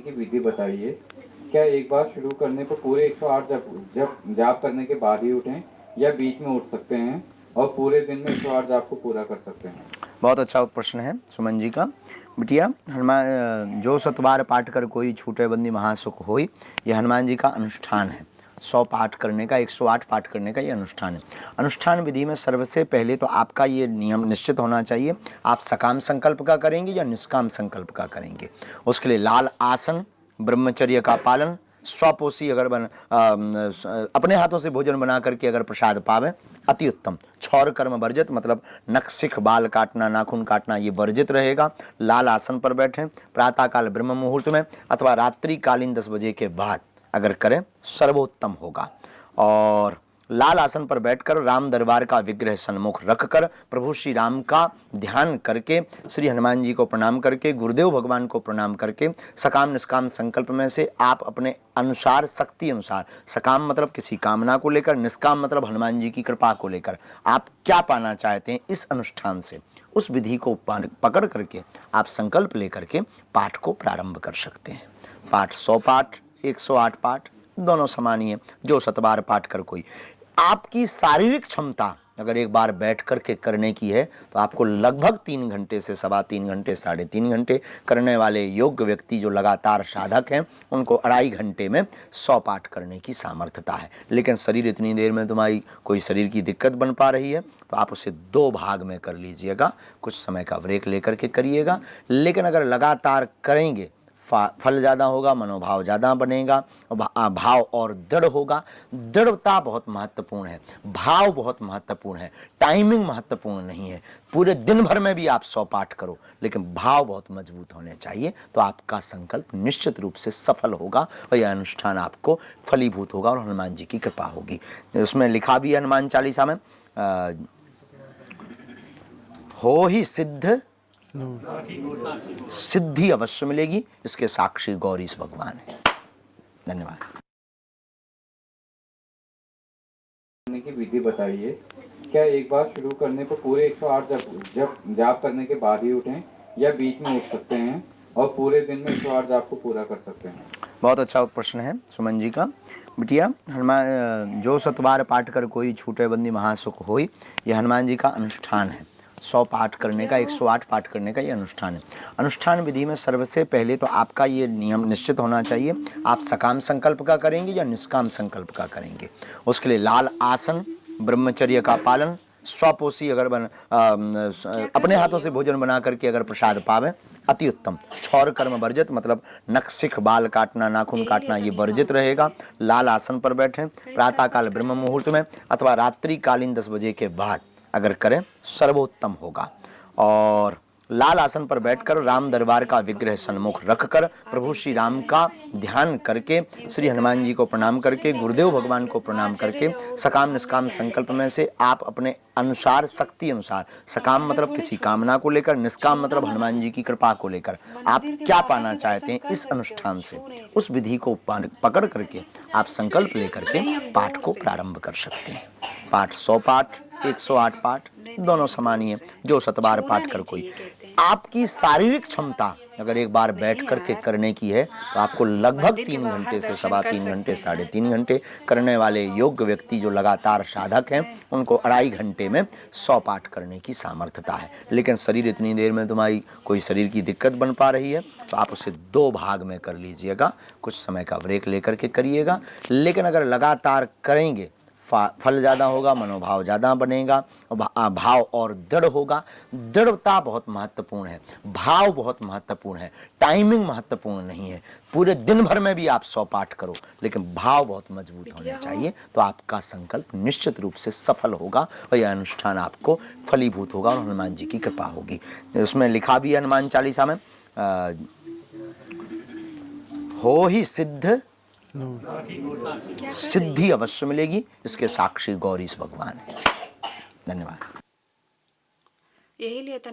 की विधि बताइए। क्या एक बार शुरू करने पर पूरे 108 जप जाप करने के बाद ही उठें या बीच में उठ सकते हैं और पूरे दिन में 108 जाप को पूरा कर सकते हैं? बहुत अच्छा प्रश्न है सुमन जी का। बिटिया, हनुमान जो सतबार पाठ कर कोई छूटे बंदी महासुख होई, यह हनुमान जी का अनुष्ठान है। 100 पाठ करने का, 108 पाठ करने का ये अनुष्ठान है। अनुष्ठान विधि में सबसे पहले तो आपका ये नियम निश्चित होना चाहिए, आप सकाम संकल्प का करेंगे या निष्काम संकल्प का करेंगे। उसके लिए लाल आसन, ब्रह्मचर्य का पालन, स्वपोषी अगर अपने हाथों से भोजन बना करके अगर प्रसाद पावे अति उत्तम। क्षौर कर्म वर्जित, मतलब नख सिख बाल काटना, नाखून काटना ये वर्जित रहेगा। लाल आसन पर बैठें, प्रातःकाल ब्रह्म मुहूर्त में अथवा रात्रि कालीन 10 बजे के बाद अगर करें सर्वोत्तम होगा। और लाल आसन पर बैठकर राम दरबार का विग्रह सन्मुख रखकर प्रभु श्री राम का ध्यान करके, श्री हनुमान जी को प्रणाम करके, गुरुदेव भगवान को प्रणाम करके, सकाम निष्काम संकल्प में से आप अपने अनुसार, शक्ति अनुसार, सकाम मतलब किसी कामना को लेकर, निष्काम मतलब हनुमान जी की कृपा को लेकर आप क्या पाना चाहते हैं इस अनुष्ठान से, उस विधि को पकड़ करके आप संकल्प लेकर के पाठ को प्रारंभ कर सकते हैं। पाठ 100 पाठ, 108 पाठ दोनों समान ही है। जो सतबार पाठ कर कोई, आपकी शारीरिक क्षमता अगर एक बार बैठ करके करने की है तो आपको लगभग 3 घंटे से 3.25 घंटे, 3.5 घंटे, करने वाले योग्य व्यक्ति जो लगातार साधक हैं उनको 2.5 घंटे में 100 पाठ करने की सामर्थ्यता है। लेकिन शरीर इतनी देर में तुम्हारी कोई शरीर की दिक्कत बन पा रही है तो आप उसे 2 भाग में कर लीजिएगा, कुछ समय का ब्रेक लेकर के करिएगा। लेकिन अगर लगातार करेंगे फल ज़्यादा होगा, मनोभाव ज़्यादा बनेगा, भाव और दृढ़ होगा। दृढ़ता बहुत महत्वपूर्ण है, भाव बहुत महत्वपूर्ण है, टाइमिंग महत्वपूर्ण नहीं है। पूरे दिन भर में भी आप 100 पाठ करो लेकिन भाव बहुत मजबूत होने चाहिए तो आपका संकल्प निश्चित रूप से सफल होगा और यह अनुष्ठान आपको फलीभूत होगा और हनुमान जी की कृपा होगी। उसमें लिखा भी है हनुमान चालीसा में, हो ही सिद्ध सिद्धि अवश्य मिलेगी, इसके साक्षी गौरीश भगवान है। धन्यवाद। करने की विधि बताइए। क्या एक बार शुरू करने पर पूरे 108 जाप करने के बाद ही उठें या बीच में उठ सकते हैं और पूरे दिन में 108 जाप को पूरा कर सकते हैं? बहुत अच्छा प्रश्न है सुमन जी का। बिटिया, हनुमान जो सतबार पाठ कर कोई छूटे बंदी महासुख होई, यह हनुमान जी का अनुष्ठान है। 100 पाठ करने का, 108 पाठ करने का ये अनुष्ठान है। अनुष्ठान विधि में सबसे पहले तो आपका ये नियम निश्चित होना चाहिए, आप सकाम संकल्प का करेंगे या निष्काम संकल्प का करेंगे। उसके लिए लाल आसन, ब्रह्मचर्य का पालन, स्वपोषी अगर अपने हाथों से भोजन बना करके अगर प्रसाद पावे अति उत्तम। क्षौर कर्म वर्जित, मतलब नख सिख बाल काटना, नाखून काटना ये वर्जित रहेगा। लाल आसन पर बैठें, प्रातःकाल ब्रह्म मुहूर्त में अथवा रात्रि कालीन 10 बजे के बाद अगर करें सर्वोत्तम होगा। और लाल आसन पर बैठकर राम दरबार का विग्रह सन्मुख रखकर प्रभु श्री राम का ध्यान करके, श्री हनुमान जी को प्रणाम करके, गुरुदेव भगवान को प्रणाम करके, सकाम निष्काम संकल्प में से आप अपने अनुसार, शक्ति अनुसार, सकाम मतलब किसी कामना को लेकर, निष्काम मतलब हनुमान जी की कृपा को लेकर आप क्या पाना चाहते हैं इस अनुष्ठान से, उस विधि को पकड़ करके आप संकल्प लेकर के पाठ को प्रारंभ कर सकते हैं। पाठ 100 पाठ, 108 पाठ दोनों समान ही है। जो सतबार पाठ कर कोई, आपकी शारीरिक क्षमता अगर एक बार बैठ करके करने की है तो आपको लगभग 3 घंटे से 3.25 घंटे, 3.5 घंटे, करने वाले योग्य व्यक्ति जो लगातार साधक हैं उनको 2.5 घंटे में 100 पाठ करने की सामर्थ्यता है। लेकिन शरीर इतनी देर में तुम्हारी कोई शरीर की दिक्कत बन पा रही है तो आप उसे 2 भाग में कर लीजिएगा, कुछ समय का ब्रेक लेकर के करिएगा। लेकिन अगर लगातार करेंगे फल ज़्यादा होगा, मनोभाव ज़्यादा बनेगा, भाव और दृढ़ होगा। दृढ़ता बहुत महत्वपूर्ण है, भाव बहुत महत्वपूर्ण है, टाइमिंग महत्वपूर्ण नहीं है। पूरे दिन भर में भी आप 100 पाठ करो लेकिन भाव बहुत मजबूत होने चाहिए तो आपका संकल्प निश्चित रूप से सफल होगा और यह अनुष्ठान आपको फलीभूत होगा और हनुमान जी की कृपा होगी। उसमें लिखा भी है हनुमान चालीसा में, हो ही सिद्ध सिद्धि अवश्य मिलेगी, इसके साक्षी गौरीश भगवान है। धन्यवाद। यही लिए